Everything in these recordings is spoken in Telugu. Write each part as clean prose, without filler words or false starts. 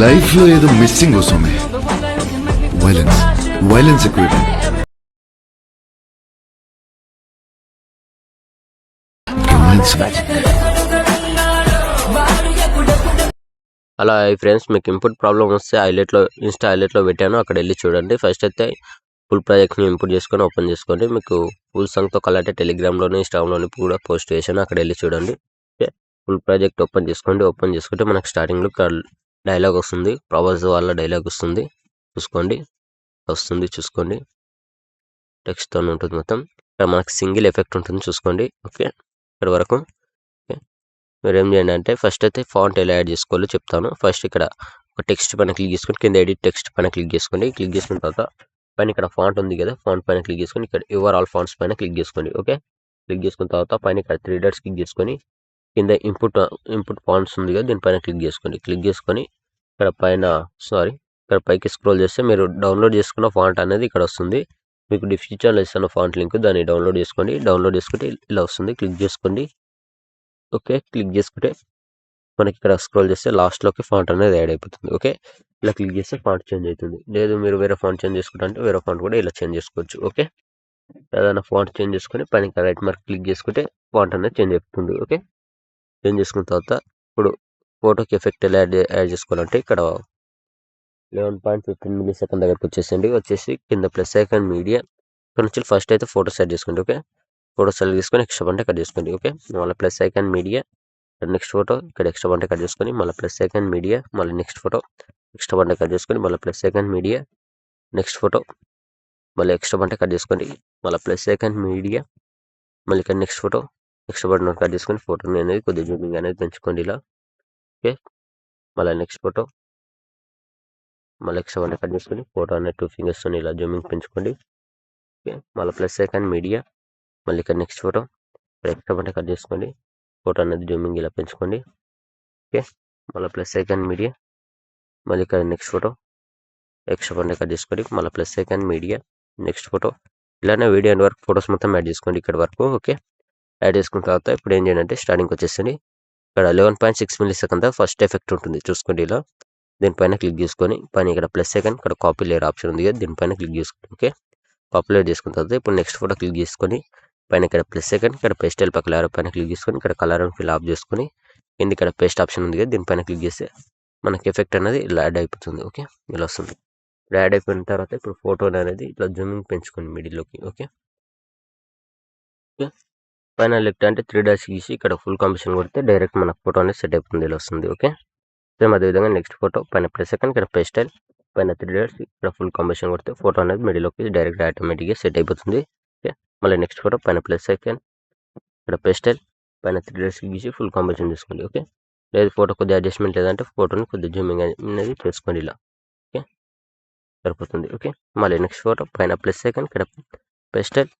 లైఫ్ లో ఏదో మిస్సింగ్ వస్తుంది. వైలెన్స్ వైలెన్స్ ఎక్కువైపోయింది. అలా ఫ్రెండ్స్, మీకు ఇన్పుట్ ప్రాబ్లం వస్తే ఇన్స్టా హైలైట్లో పెట్టాను, అక్కడ వెళ్ళి చూడండి. ఫస్ట్ అయితే ఫుల్ ప్రాజెక్ట్ని ఇంపోర్ట్ చేసుకొని ఓపెన్ చేసుకోండి. మీకు ఫుల్ సాంగ్తో కలంటే టెలిగ్రామ్లోని ఇన్స్టాగ్రామ్లోని కూడా పోస్ట్ చేశాను, అక్కడ వెళ్ళి చూడండి. ఫుల్ ప్రాజెక్ట్ ఓపెన్ చేసుకోండి. ఓపెన్ చేసుకుంటే మనకు స్టార్టింగ్లో డైలాగ్ వస్తుంది, ప్రభాస్ వాళ్ళ డైలాగ్ వస్తుంది, చూసుకోండి. టెక్స్ట్తో ఉంటుంది మొత్తం. ఇక్కడ మనకు సింగిల్ ఎఫెక్ట్ ఉంటుంది, చూసుకోండి. ఓకే, ఇక్కడ వరకు. ఓకే, మీరు ఏం చేయండి అంటే ఫస్ట్ అయితే ఫాంట్ ఎలా యాడ్ చేసుకోవాలో చెప్తాను. ఫస్ట్ ఇక్కడ ఒక టెక్స్ట్ పైన క్లిక్ చేసుకొని కింద ఎడిట్ టెక్స్ట్ పైన క్లిక్ చేసుకోండి. క్లిక్ చేసుకున్న తర్వాత పైన ఇక్కడ ఫాంట్ ఉంది కదా, ఫాంట్ పైన క్లిక్ చేసుకొని ఇక్కడ యువర్ ఆల్ ఫాంట్స్ పైన క్లిక్ చేసుకోండి. ఓకే, క్లిక్ చేసుకున్న తర్వాత పైన ఇక్కడ 3 డాట్స్ క్లిక్ చేసుకొని కింద ఇంపుట్ ఫాంట్స్ ఉంది కదా, దీనిపైన క్లిక్ చేసుకొని ఇక్కడ పైకి స్క్రోల్ చేస్తే మీరు డౌన్లోడ్ చేసుకున్న ఫాంట్ అనేది ఇక్కడ వస్తుంది. మీకు డిస్క్రిప్షన్లో ఇస్తున్న ఫాంట్ లింక్, దాన్ని డౌన్లోడ్ చేసుకోండి. డౌన్లోడ్ చేసుకుంటే ఇలా వస్తుంది, క్లిక్ చేసుకోండి. ఓకే, క్లిక్ చేసుకుంటే మనకి ఇక్కడ స్క్రోల్ చేస్తే లాస్ట్లోకి ఫాంట్ అనేది యాడ్ అయిపోతుంది. ఓకే, ఇలా క్లిక్ చేస్తే ఫాంట్ చేంజ్ అవుతుంది. లేదు మీరు వేరే ఫాంట్ చేంజ్ చేసుకుంటే వేరే ఫాంట్ కూడా ఇలా చేంజ్ చేసుకోవచ్చు. ఓకే, ఏదైనా ఫాంట్ చేంజ్ చేసుకుని పైన రైట్ మార్క్ క్లిక్ చేసుకుంటే ఫాంట్ అనేది చేంజ్ అయిపోతుంది. ఓకే, చేంజ్ చేసుకున్న తర్వాత ఇప్పుడు ఫోటోకి ఎఫెక్ట్ ఎలా యాడ్ చేసుకోవాలంటే ఇక్కడ 11.15 millisecond దగ్గరకు వచ్చేసి కింద ప్లస్ ఐకాన్ మీడియా ఇక్కడ నుంచి ఫస్ట్ అయితే ఫోటో సెట్ చేసుకోండి. ఓకే, ఫోటో సెలెక్ట్ చేసుకొని ఎక్స్ట్రా బంటే కట్ చేసుకోండి. ఓకే, మళ్ళీ plus icon media, next photo ఇక్కడ ఎక్స్ట్రా బంటే కట్ చేసుకొని మళ్ళీ ప్లస్ ఐకాన్ మీడియా, మళ్ళీ నెక్స్ట్ ఫోటో ఎక్స్ట్రా బంటే కట్ చేసుకొని మళ్ళీ plus icon media, next photo మళ్ళీ ఎక్స్ట్రా బంటే కట్ చేసుకొని మళ్ళీ ప్లస్ ఐకాన్ మీడియా, మళ్ళీ ఇక్కడ next photo extra button cut చేసుకొని ఫోటోని అనేది కొద్దిగా జూమింగ్ అనేది పెంచుకోండి ఇలా. ఓకే, మళ్ళీ నెక్స్ట్ ఫోటో మళ్ళీ ఎక్స్ట్రా బంటే కట్ చేసుకొని ఫోటో అనేది 2 fingers ఇలా జూమింగ్ పెంచుకోండి. ఓకే, మళ్ళీ ప్లస్ ఐకాన్ మీడియా, మళ్ళీ ఇక్కడ నెక్స్ట్ ఫోటో ఎక్స్ట్రా బంటే కట్ చేసుకోండి, ఫోటో అనేది జూమింగ్ ఇలా పెంచుకోండి. ఓకే, మళ్ళీ ప్లస్ ఐకాన్ మీడియా, మళ్ళీ ఇక్కడ నెక్స్ట్ ఫోటో ఎక్స్ట్రా బంటే కట్ చేసుకోండి, మళ్ళీ plus icon media, next photo. ఇలానే వీడియో ఎండ్ వరకు ఫోటోస్ మొత్తం యాడ్ చేసుకోండి ఇక్కడ వరకు. ఓకే, యాడ్ చేసుకున్న తర్వాత ఇప్పుడు ఏం చేయండి అంటే స్టార్టింగ్ వచ్చేసండి ఇక్కడ 11.6 millisecond ఫస్ట్ ఎఫెక్ట్ ఉంటుంది, చూసుకోండి ఇలా. దీనిపైన క్లిక్ చేసుకొని పైన ఇక్కడ ప్లస్ ఐకాన్ ఇక్కడ కాపీ లేయర్ ఆప్షన్ ఉంది కదా, దీనిపైన క్లిక్ చేసుకోండి. ఓకే, కాపీ లేయర్ చేసుకున్న తర్వాత ఇప్పుడు నెక్స్ట్ ఫోటో క్లిక్ చేసుకొని పైన ఇక్కడ ప్లస్ ఐకాన్ ఇక్కడ పేస్టల్ కలర్ పైన క్లిక్ చేసుకొని ఇక్కడ కలర్ అండ్ ఫిల్ ఆఫ్ చేసుకొని కింద ఇక్కడ పేస్ట్ ఆప్షన్ ఉంది కదా, దీనిపైన క్లిక్ చేస్తే మనకి ఎఫెక్ట్ అనేది ఇలా యాడ్ అయిపోతుంది. ఓకే, ఇలా వస్తుంది. ఇప్పుడు యాడ్ అయిపోయిన తర్వాత ఇప్పుడు ఫోటో అనేది ఇట్లా జూమింగ్ పెంచుకోండి మిడిల్లోకి. ఓకే, పైన లెఫ్ట్ అంటే 3 డాట్స్ గీసి ఇక్కడ ఫుల్ కాంబినేషన్ కొడితే డైరెక్ట్ మన ఫోటో అనేది సెట్ అయిపోతుంది, ఇలా వస్తుంది. ఓకే, సేమ్ అదేవిధంగా నెక్స్ట్ ఫోటో పైన ప్లస్ ఐకాన్ ఇక్కడ పేస్టల్ పైన 3 డాట్స్ ఇక్కడ ఫుల్ కాంబినేషన్ కొడితే ఫోటో అనేది మిడిల్లోకి డైరెక్ట్ ఆటోమేటిక్గా సెట్ అయిపోతుంది. ఓకే, మళ్ళీ నెక్స్ట్ ఫోటో పైన ప్లస్ ఐకాన్ ఇక్కడ పేస్టల్ పైన 3 డాట్స్ గీసి ఫుల్ కాంబినేషన్ చేసుకోండి. ఓకే, లేదు ఫోటో కొద్దిగా అడ్జస్ట్మెంట్ లేదంటే ఫోటోని కొద్దిగా జూమింగ్ అనేది చేసుకోండి ఇలా. ఓకే, సరిపోతుంది. ఓకే, మళ్ళీ నెక్స్ట్ ఫోటో పైన ప్లస్ ఐకాన్ ఇక్కడ పేస్టల్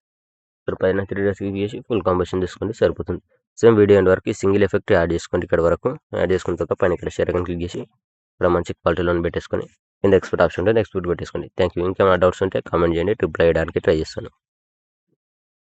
ఇక్కడ పైన 3 డాట్స్ చేసి ఫుల్ కాంబినేషన్ తీసుకోండి, సరిపోతుంది. సేమ్ వీడియో ఎండ్ వరకు సింగిల్ ఎఫెక్ట్ యాడ్ చేసుకోండి ఇక్కడ వరకు. యాడ్ చేసుకున్న తర్వాత పైన ఇక్కడ షేర్ ఐకాన్ క్లిక్ చేసి ఇక్కడ మంచి క్వాలిటీలో పెట్టేసుకొని కింద ఎక్స్పోర్ట్ ఆప్షన్ ఉంటే ఎక్స్పోర్ట్ పెట్టేసుకోండి. Thank you. ఇంకేమైనా డౌట్స్ ఉంటే కామెంట్ చేయండి, రిప్లై చేయడానికి ట్రై చేస్తాను.